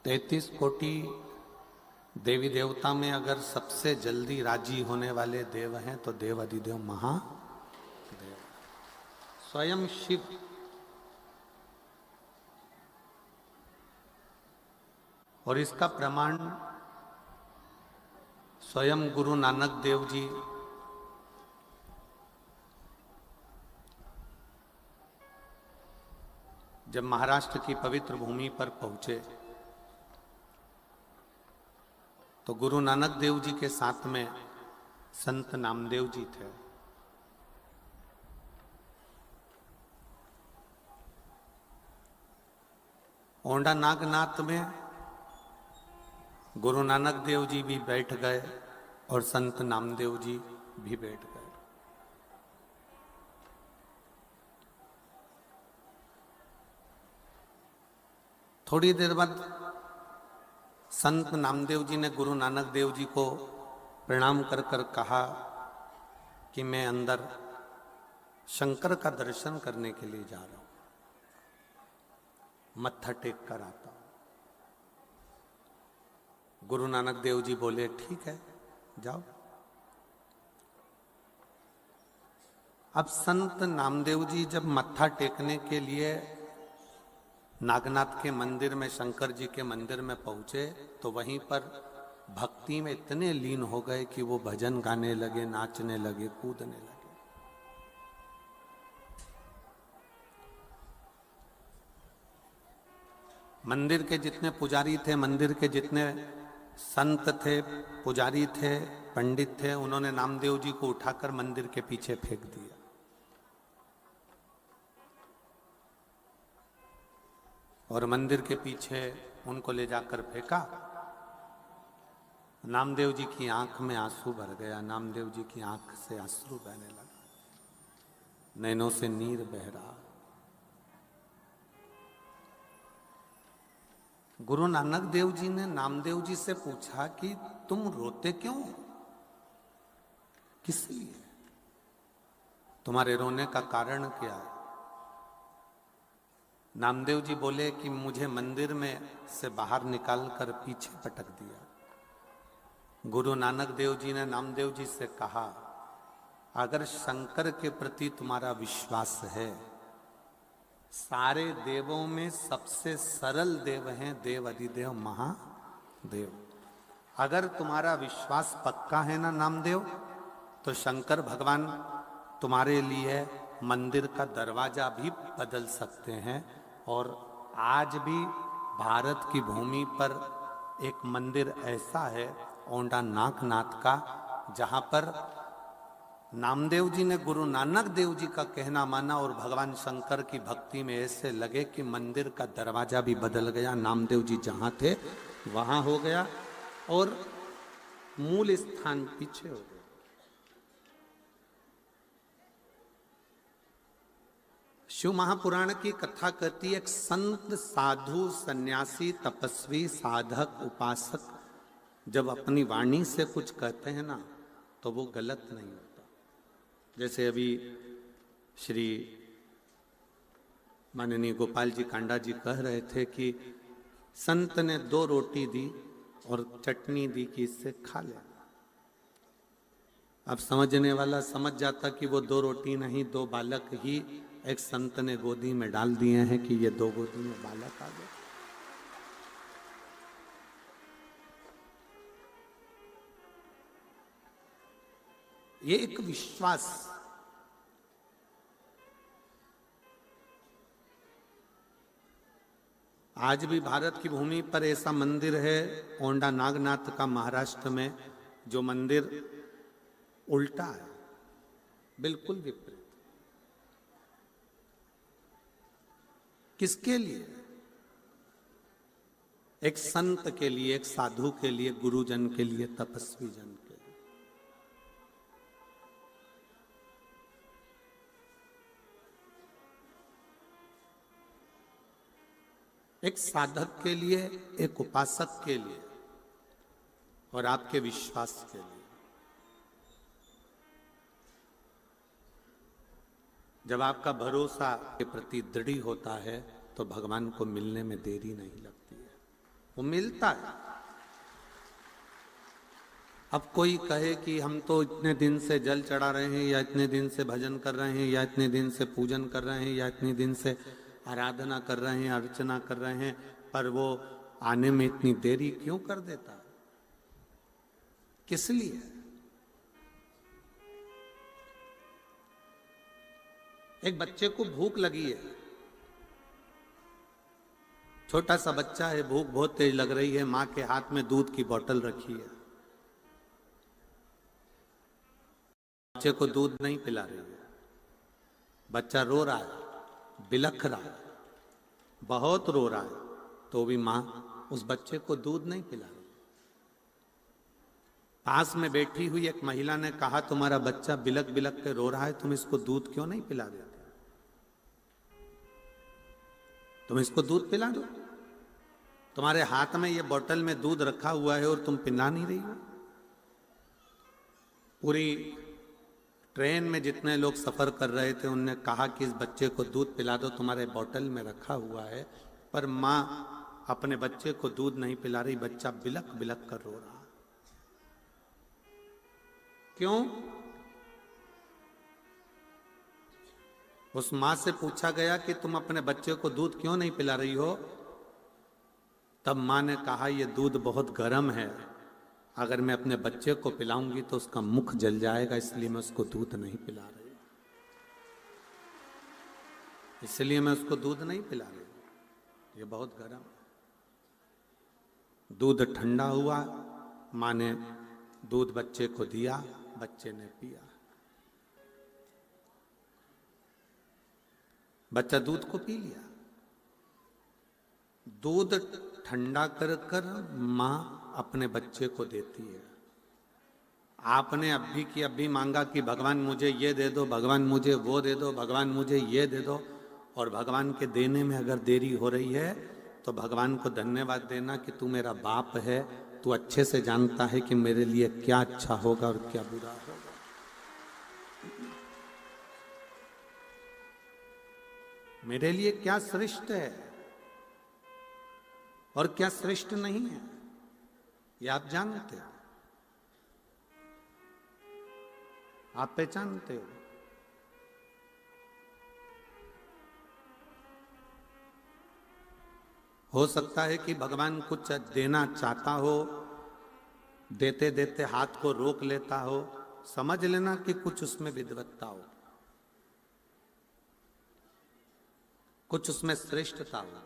33 कोटि देवी देवता में अगर सबसे जल्दी राजी होने वाले देव हैं तो देव अधिदेव महादेव, स्वयं शिव। और इसका प्रमाण स्वयं गुरु नानक देव जी जब महाराष्ट्र की पवित्र भूमि पर पहुंचे तो गुरु नानक देव जी के साथ में संत नामदेव जी थे। ओंडा नागनाथ में गुरु नानक देव जी भी बैठ गए और संत नामदेव जी भी बैठ गए। थोड़ी देर बाद संत नामदेव जी ने गुरु नानक देव जी को प्रणाम कर कर कहा कि मैं अंदर शंकर का दर्शन करने के लिए जा रहा हूं, मत्था टेक कर आता हूं। गुरु नानक देव जी बोले ठीक है जाओ। अब संत नामदेव जी जब मत्था टेकने के लिए नागनाथ के मंदिर में, शंकर जी के मंदिर में पहुंचे तो वहीं पर भक्ति में इतने लीन हो गए कि वो भजन गाने लगे, नाचने लगे, कूदने लगे। मंदिर के जितने पुजारी थे, मंदिर के जितने संत थे, पुजारी थे, पंडित थे, उन्होंने नामदेव जी को उठाकर मंदिर के पीछे फेंक दिया। और मंदिर के पीछे उनको ले जाकर फेंका। नामदेव जी की आंख में आंसू भर गया, नामदेव जी की आंख से आंसू बहने लगा, नैनों से नीर बह रहा। गुरु नानक देव जी ने नामदेव जी से पूछा कि तुम रोते क्यों, किस लिए, तुम्हारे रोने का कारण क्या है? नामदेव जी बोले कि मुझे मंदिर में से बाहर निकालकर पीछे पटक दिया। गुरु नानक देव जी ने नामदेव जी से कहा, अगर शंकर के प्रति तुम्हारा विश्वास है, सारे देवों में सबसे सरल देव हैं देव अधिदेव महादेव। अगर तुम्हारा विश्वास पक्का है ना नामदेव, तो शंकर भगवान तुम्हारे लिए मंदिर का दरवाजा भी बदल सकते हैं। और आज भी भारत की भूमि पर एक मंदिर ऐसा है ओंडा नागनाथ का, जहां पर नामदेव जी ने गुरु नानक देव जी का कहना माना और भगवान शंकर की भक्ति में ऐसे लगे कि मंदिर का दरवाजा भी बदल गया। नामदेव जी जहां थे वहां हो गया और मूल स्थान पीछे हो गया। शिव महापुराण की कथा कहती है, एक संत, साधु, सन्यासी, तपस्वी, साधक, उपासक जब अपनी वाणी से कुछ कहते हैं ना तो वो गलत नहीं होता। जैसे अभी श्री माननीय गोपाल जी कांडा जी कह रहे थे कि संत ने 2 रोटी दी और चटनी दी कि इससे खा ले। अब समझने वाला समझ जाता कि वो 2 रोटी नहीं, 2 बालक ही एक संत ने गोदी में डाल दिए हैं कि ये 2 गोदी में बालक आ गए। ये एक विश्वास। आज भी भारत की भूमि पर ऐसा मंदिर है ओंडा नागनाथ का, महाराष्ट्र में, जो मंदिर उल्टा है, बिल्कुल विपरीत। किसके लिए? एक संत के लिए, एक साधु के लिए, गुरुजन के लिए, तपस्वी जन के लिए। एक साधक के लिए, एक उपासक के लिए और आपके विश्वास के लिए। जब आपका भरोसा के प्रति दृढ़ होता है तो भगवान को मिलने में देरी नहीं लगती है। वो मिलता है। अब कोई कहे कि हम तो इतने दिन से जल चढ़ा रहे हैं, या इतने दिन से भजन कर रहे हैं, या इतने दिन से पूजन कर रहे हैं, या इतने दिन से आराधना कर रहे हैं, अर्चना कर रहे हैं, पर वो आने में इतनी देरी क्यों कर देता है? किस लिए? एक बच्चे को भूख लगी है, छोटा सा बच्चा है, भूख बहुत तेज लग रही है, मां के हाथ में दूध की बोतल रखी है, बच्चे को दूध नहीं पिला रही है, बच्चा रो रहा है, बिलख रहा है, बहुत रो रहा है, तो भी मां उस बच्चे को दूध नहीं पिला रही। पास में बैठी हुई एक महिला ने कहा, तुम्हारा बच्चा बिलख बिलख के रो रहा है, तुम इसको दूध क्यों नहीं पिला देते? तुम इसको दूध पिला दो, तुम्हारे हाथ में ये बोतल में दूध रखा हुआ है और तुम पिला नहीं रही हो। पूरी ट्रेन में जितने लोग सफर कर रहे थे उनने कहा कि इस बच्चे को दूध पिला दो, तुम्हारे बोतल में रखा हुआ है, पर मां अपने बच्चे को दूध नहीं पिला रही, बच्चा बिलख बिलख कर रो रहा। क्यों? उस मां से पूछा गया कि तुम अपने बच्चे को दूध क्यों नहीं पिला रही हो? तब मां ने कहा, यह दूध बहुत गर्म है, अगर मैं अपने बच्चे को पिलाऊंगी तो उसका मुख जल जाएगा, इसलिए मैं उसको दूध नहीं पिला रही, इसलिए मैं उसको दूध नहीं पिला रही, ये बहुत गर्म है। दूध ठंडा हुआ, मां ने दूध बच्चे को दिया, बच्चे ने पिया, बच्चा दूध को पी लिया। दूध ठंडा कर कर मां अपने बच्चे को देती है। आपने अभी की अभी मांगा कि भगवान मुझे ये दे दो, भगवान मुझे वो दे दो, भगवान मुझे ये दे दो, और भगवान के देने में अगर देरी हो रही है तो भगवान को धन्यवाद देना कि तू मेरा बाप है, तू अच्छे से जानता है कि मेरे लिए क्या अच्छा होगा और क्या बुरा होगा। मेरे लिए क्या श्रेष्ठ है और क्या श्रेष्ठ नहीं है, ये आप जानते हो, आप पहचानते हो। हो सकता है कि भगवान कुछ देना चाहता हो, देते देते हाथ को रोक लेता हो, समझ लेना कि कुछ उसमें विद्वत्ता हो, कुछ उसमें श्रेष्ठता हो,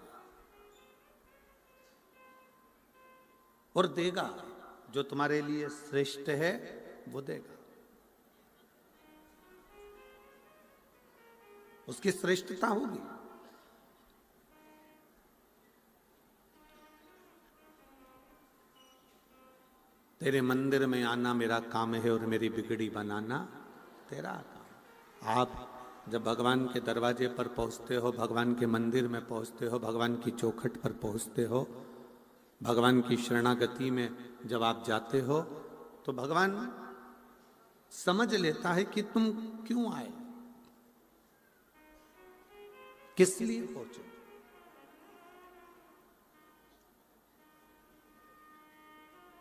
और देगा जो तुम्हारे लिए श्रेष्ठ है, वो देगा, उसकी श्रेष्ठता होगी। तेरे मंदिर में आना मेरा काम है और मेरी बिगड़ी बनाना तेरा काम। आप जब भगवान के दरवाजे पर पहुंचते हो, भगवान के मंदिर में पहुंचते हो, भगवान की चौखट पर पहुंचते हो, भगवान की शरणागति में जब आप जाते हो, तो भगवान समझ लेता है कि तुम क्यों आए, किस लिए पहुंचे।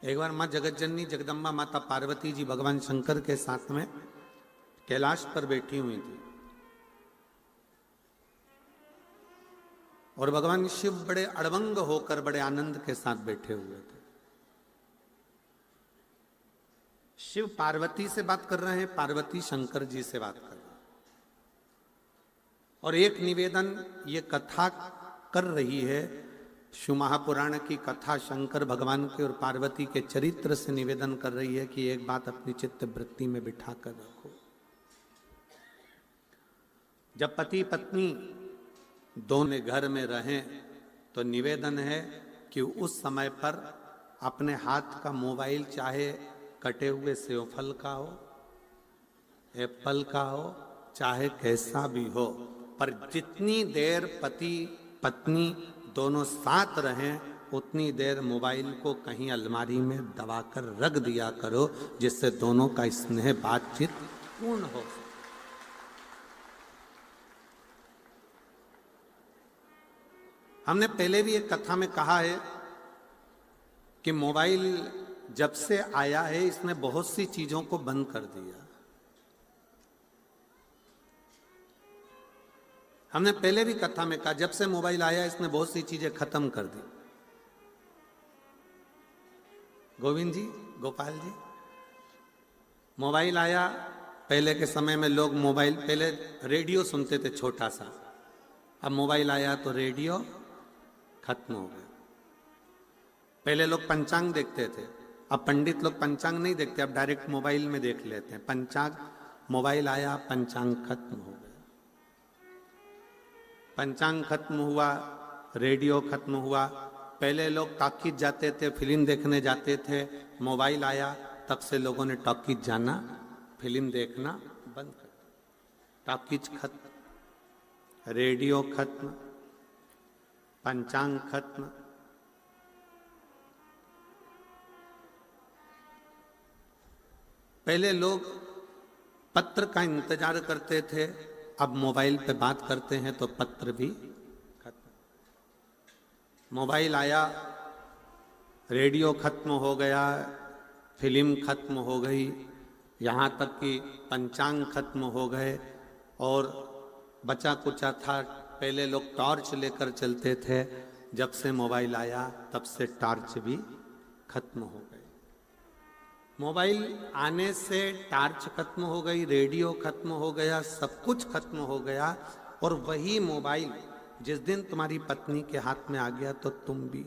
एक बार मां जगतजननी जगदम्बा माता पार्वती जी भगवान शंकर के साथ में कैलाश पर बैठी हुई थी, और भगवान शिव बड़े अड़बंग होकर बड़े आनंद के साथ बैठे हुए थे। शिव पार्वती से बात कर रहे हैं, पार्वती शंकर जी से बात कर रहे हैं, और एक निवेदन ये कथा कर रही है, शिव महापुराण की कथा शंकर भगवान के और पार्वती के चरित्र से निवेदन कर रही है कि एक बात अपनी चित्त वृत्ति में बिठा कर रखो। जब पति पत्नी दोनों घर में रहें तो निवेदन है कि उस समय पर अपने हाथ का मोबाइल चाहे कटे हुए सेवफल का हो, एप्पल का हो, चाहे कैसा भी हो, पर जितनी देर पति पत्नी दोनों साथ रहें उतनी देर मोबाइल को कहीं अलमारी में दबाकर रख दिया करो, जिससे दोनों का स्नेह बातचीत पूर्ण हो। हमने पहले भी एक कथा में कहा है कि मोबाइल जब से आया है इसने बहुत सी चीजों को बंद कर दिया। हमने पहले भी कथा में कहा, जब से मोबाइल आया इसने बहुत सी चीजें खत्म कर दी। गोविंद जी, गोपाल जी, मोबाइल आया, पहले के समय में लोग मोबाइल, पहले रेडियो सुनते थे छोटा सा, अब मोबाइल आया तो रेडियो खत्म हो गया। पहले लोग पंचांग देखते थे, अब पंडित लोग पंचांग नहीं देखते, अब डायरेक्ट मोबाइल में देख लेते हैं पंचांग। मोबाइल आया, पंचांग खत्म हो गया। पंचांग खत्म हुआ, रेडियो खत्म हुआ। पहले लोग टॉकीज जाते थे, फिल्म देखने जाते थे, मोबाइल आया तब से लोगों ने टॉकीज जाना, फिल्म देखना बंद कर दिया। टॉकीज खत्म, रेडियो खत्म, पंचांग खत्म। पहले लोग पत्र का इंतजार करते थे, अब मोबाइल पे बात करते हैं तो पत्र भी खत्म। मोबाइल आया, रेडियो खत्म हो गया, फिल्म खत्म हो गई, यहाँ तक कि पंचांग खत्म हो गए। और बचा कुचा था, पहले लोग टॉर्च लेकर चलते थे, जब से मोबाइल आया तब से टॉर्च भी खत्म हो गए। मोबाइल आने से टॉर्च खत्म हो गई, रेडियो खत्म हो गया, सब कुछ खत्म हो गया। और वही मोबाइल जिस दिन तुम्हारी पत्नी के हाथ में आ गया तो तुम भी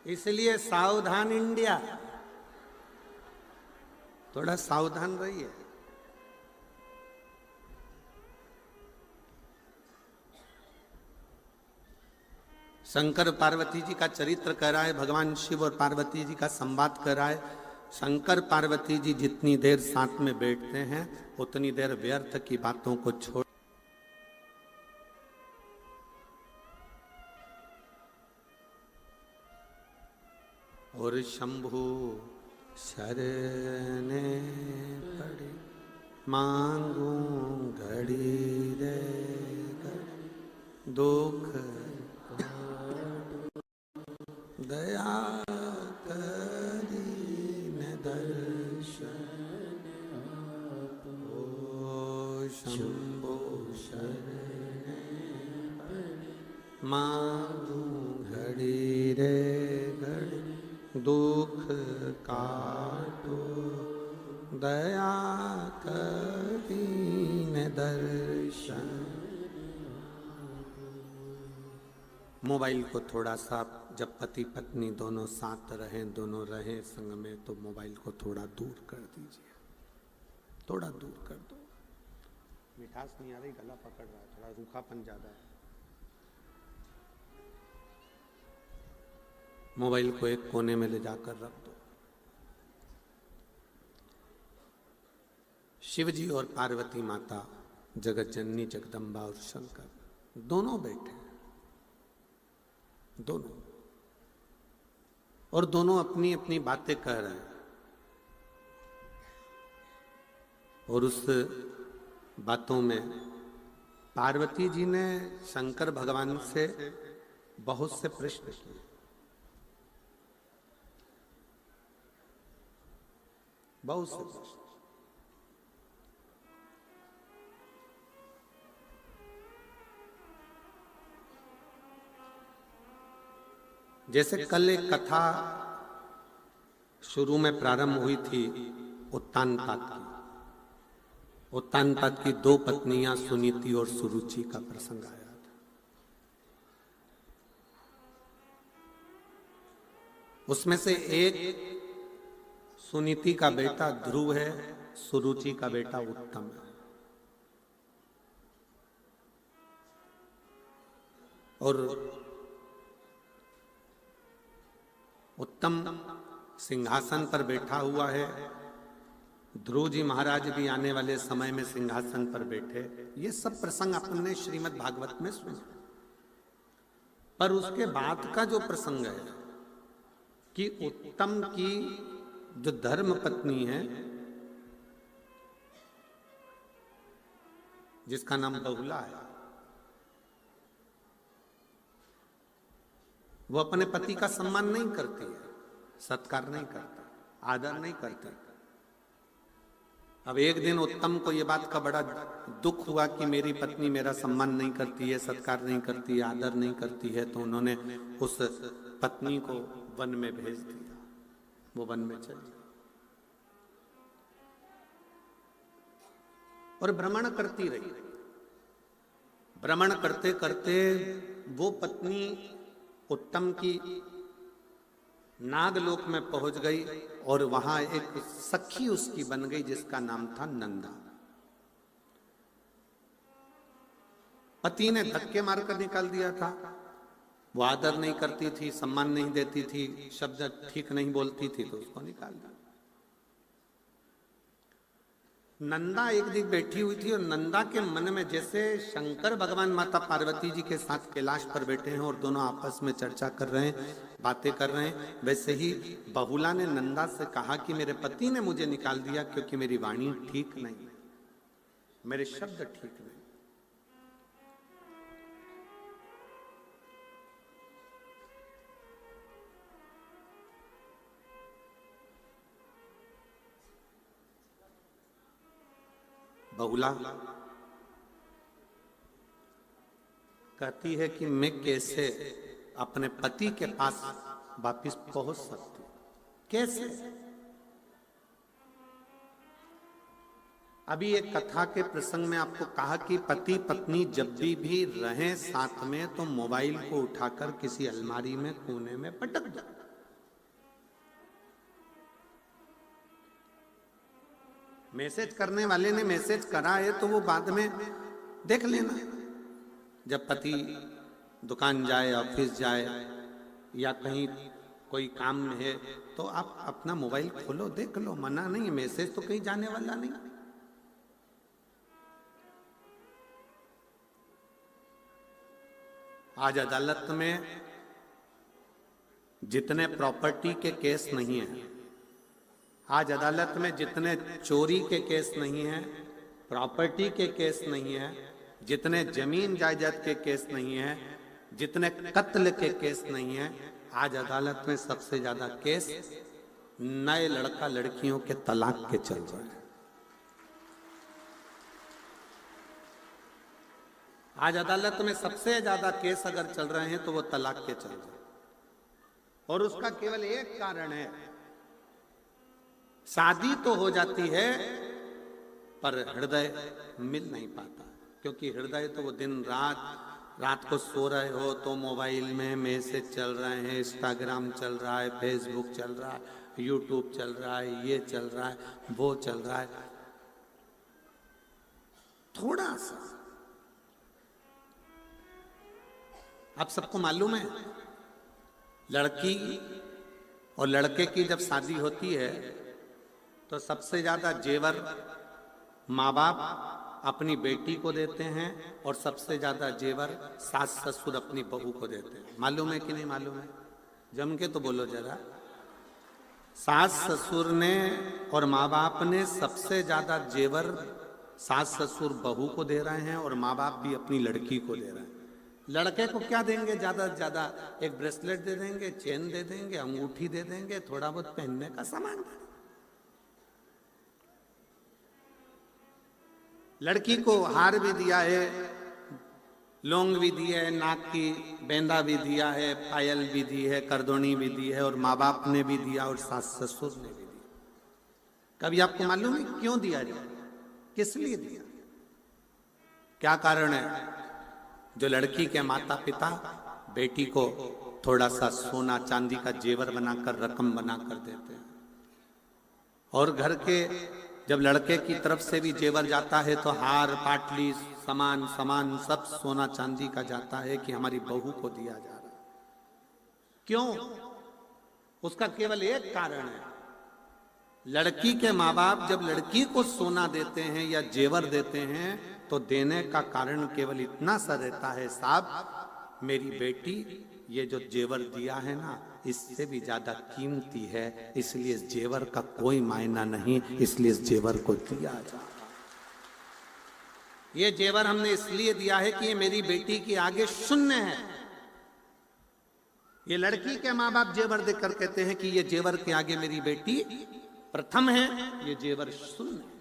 इसलिए सावधान इंडिया, थोड़ा सावधान रहिए। शंकर पार्वती जी का चरित्र कर रहा है, भगवान शिव और पार्वती जी का संवाद कर रहा है। शंकर पार्वती जी जितनी देर साथ में बैठते हैं उतनी देर व्यर्थ की बातों को छोड़, और शंभु शरणे पड़े मांगू घड़ी रे दुख दया करीन दर्शन ओ शंभो शरणे मांगू घड़ी रे घड़ी दुख काटो दया करीन दर्शन। मोबाइल को थोड़ा सा, जब पति पत्नी दोनों साथ रहें, दोनों रहें संग में, तो मोबाइल को थोड़ा दूर कर दीजिए, थोड़ा दूर कर दो। मिठास नहीं आ रही, गला पकड़ रहा है, थोड़ा रूखापन ज्यादा है। मोबाइल को एक कोने में ले जाकर रख दो। शिव जी और पार्वती माता, जगत जननी जगदम्बा और शंकर दोनों बैठे हैं, दोनों, और दोनों अपनी अपनी बातें कह रहे हैं। और उस बातों में पार्वती जी ने शंकर भगवान से बहुत से प्रश्न किए, बहुत से प्रश्न। जैसे कल एक कथा शुरू में प्रारंभ हुई थी उत्तानपाद की। उत्तानपाद की दो पत्नियां सुनीति और सुरुचि का प्रसंग आया था। उसमें से एक सुनीति का बेटा ध्रुव है, सुरुचि का बेटा उत्तम है। और उत्तम सिंहासन पर बैठा हुआ है, ध्रुव जी महाराज भी आने वाले समय में सिंहासन पर बैठे। ये सब प्रसंग अपन ने श्रीमद् भागवत में सुना। पर उसके बाद का जो प्रसंग है कि उत्तम की जो धर्म पत्नी है, जिसका नाम बहुला है, वो अपने पति का सम्मान नहीं करती है, सत्कार नहीं करता, आदर नहीं करती। अब एक दिन उत्तम को ये बात का बड़ा दुख हुआ कि मेरी पत्नी मेरा सम्मान नहीं करती है, सत्कार नहीं करती है, आदर नहीं करती है, तो उन्होंने उस पत्नी को वन में भेज दिया। वो वन में चली और भ्रमण करती रही। भ्रमण करते करते वो पत्नी उत्तम की नागलोक में पहुंच गई और वहां एक सखी उसकी बन गई जिसका नाम था नंदा। पति ने धक्के मारकर निकाल दिया था। वो आदर नहीं करती थी, सम्मान नहीं देती थी, शब्द ठीक नहीं बोलती थी, तो उसको निकाल दिया। नंदा एक दिन बैठी हुई थी और नंदा के मन में जैसे शंकर भगवान माता पार्वती जी के साथ कैलाश पर बैठे हैं और दोनों आपस में चर्चा कर रहे हैं, बातें कर रहे हैं, वैसे ही बहुला ने नंदा से कहा कि मेरे पति ने मुझे निकाल दिया क्योंकि मेरी वाणी ठीक नहीं, मेरे शब्द ठीक नहीं। बहुला कहती है कि मैं कैसे अपने पति के पास वापिस पहुंच सकती, कैसे? अभी एक कथा के प्रसंग में आपको कहा कि पति पत्नी जब भी रहें साथ में तो मोबाइल को उठाकर किसी अलमारी में कोने में पटक दो। मैसेज करने वाले ने मैसेज करा है तो वो बाद में देख लेना। जब पति दुकान जाए, ऑफिस जाए या कहीं कोई काम में है तो आप अपना मोबाइल खोलो, देख लो, मना नहीं है, मैसेज तो कहीं जाने वाला नहीं। आज अदालत में जितने प्रॉपर्टी के केस नहीं है, आज अदालत में जितने चोरी के केस नहीं है, प्रॉपर्टी के केस नहीं है, जितने जमीन जायदाद के केस नहीं है, जितने कत्ल के केस नहीं है, आज अदालत में सबसे ज्यादा केस नए लड़का लड़कियों के तलाक के चल रहे हैं। आज अदालत में सबसे ज्यादा केस अगर चल रहे हैं तो वो तलाक के चल रहे हैं। और उसका केवल एक कारण है, शादी तो हो जाती है पर हृदय मिल नहीं पाता। क्योंकि हृदय तो वो दिन रात को सो रहे हो तो मोबाइल में मैसेज चल रहे हैं, इंस्टाग्राम चल रहा है, फेसबुक चल रहा है, यूट्यूब चल रहा है, ये चल रहा है, वो चल रहा है। थोड़ा सा आप सबको मालूम है, लड़की और लड़के की जब शादी होती है तो सबसे ज्यादा जेवर माँ बाप अपनी बेटी को देते हैं और सबसे ज्यादा जेवर सास ससुर अपनी बहू को देते हैं। मालूम है कि नहीं मालूम है? जम के तो बोलो जरा। सास ससुर ने और माँ बाप ने सबसे ज्यादा जेवर सास ससुर बहू को दे रहे हैं और माँ बाप भी अपनी लड़की को दे रहे हैं। लड़के को क्या देंगे? ज्यादा से ज्यादा एक ब्रेसलेट दे देंगे, चेन दे देंगे, अंगूठी दे देंगे, थोड़ा बहुत पहनने का सामान। लड़की को हार भी दिया है, लौंग भी दिया है, नाक की बेंदा भी दिया है, पायल भी दी है, करदोनी भी दी है, और माँ बाप ने भी दिया और सास ससुर ने भी दिया। कभी आपको मालूम है क्यों दिया जाए, किस लिए दिया, क्या कारण है? जो लड़की के माता पिता बेटी को थोड़ा सा सोना चांदी का जेवर बनाकर, रकम बनाकर देते हैं, और घर के जब लड़के की तरफ से भी जेवर जाता है तो हार पाटली सामान सब सोना चांदी का जाता है कि हमारी बहू को दिया जा रहा है। क्यों? उसका केवल एक कारण है, लड़की के माँ बाप जब लड़की को सोना देते हैं या जेवर देते हैं तो देने का कारण केवल इतना सा रहता है, साहब मेरी बेटी ये जो जेवर दिया है ना इससे भी ज्यादा कीमती है, इसलिए इस जेवर का कोई मायना नहीं, इसलिए इस जेवर को दिया जा। ये जेवर हमने इसलिए दिया है कि ये मेरी बेटी की आगे शून्य है, ये लड़की के माँ बाप जेवर देकर कहते हैं कि ये जेवर के आगे मेरी बेटी प्रथम है, ये जेवर शून्य है।